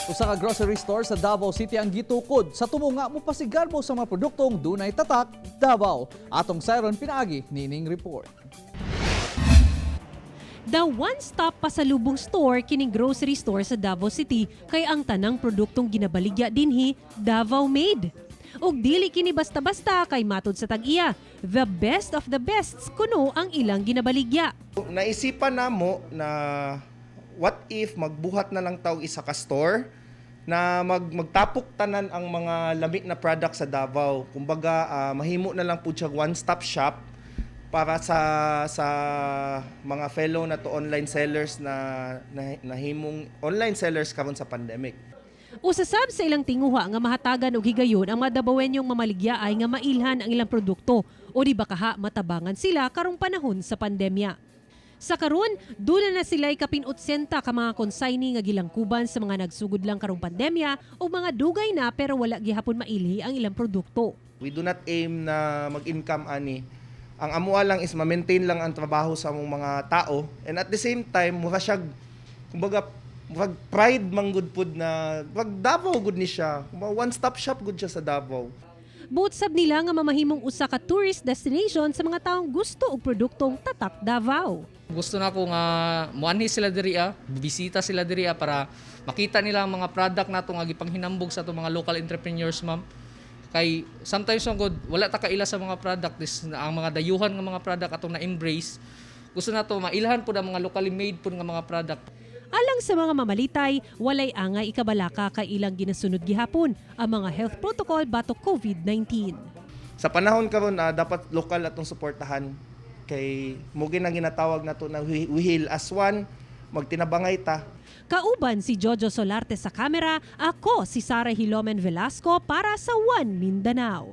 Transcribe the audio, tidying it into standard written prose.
Usa ka grocery store sa Davao City ang gitukod sa tumunga mo pasigarbo sa mga produktong dunay tatak Davao. Atong siren pinaagi nining report. The one-stop pasalubong store kining grocery store sa Davao City kay ang tanang produktong ginabaligya dinhi Davao made. Ug dili kini basta-basta kay matud sa tag-iya, the best of the bests kuno ang ilang ginabaligya. Naisipan namo na what if magbuhat na lang tawag isa ka store na magtapok tanan ang mga lamig na product sa Davao. Kumbaga mahimo na lang pud siya one-stop shop para sa mga fellow na to online sellers na nahimong online sellers karon sa pandemic. Usasab sa ilang tinguha nga mahatagan og higayon ang mga Davaoenyong mamaligya ay nga mailhan ang ilang produkto o di bakaha matabangan sila karong panahon sa pandemya. Sa karon, dula na sila'y kapin-80 ka mga consignee nga gilangkuban sa mga nagsugod lang karong pandemya o mga dugay na pero wala gihapon mailhi ang ilang produkto. We do not aim na mag-income ani. Ang amua lang is ma-maintain lang ang trabaho sa among mga tao and at the same time mura siya kumbaga murag pride man good pud na wag Davao good ni siya. One stop shop good siya sa Davao. Buot sab nila nga mamahimong usa ka tourist destination sa mga taong gusto og produktong tatak Davao. Gusto na ko nga muanhi sila diri bisita sila diri para makita nila ang mga product nato nga gipanghinambog sa ato mga local entrepreneurs, ma'am. Kay sometimes ang good wala ta kaila sa mga product ang mga dayuhan nga mga product atong na-embrace. Gusto nato mailhan pud ang mga locally made pud nga mga product. Alang sa mga mamalitay, walay angay ikabalaka kay ilang ginasunod gihapon ang mga health protocol batok COVID-19. Sa panahon karon dapat lokal atong suportahan kay mo na ginatawag nato na we heal as one, magtinabangay ta. Kauban si Jojo Solarte sa kamera, ako si Sara Hilomen Velasco para sa One Mindanao.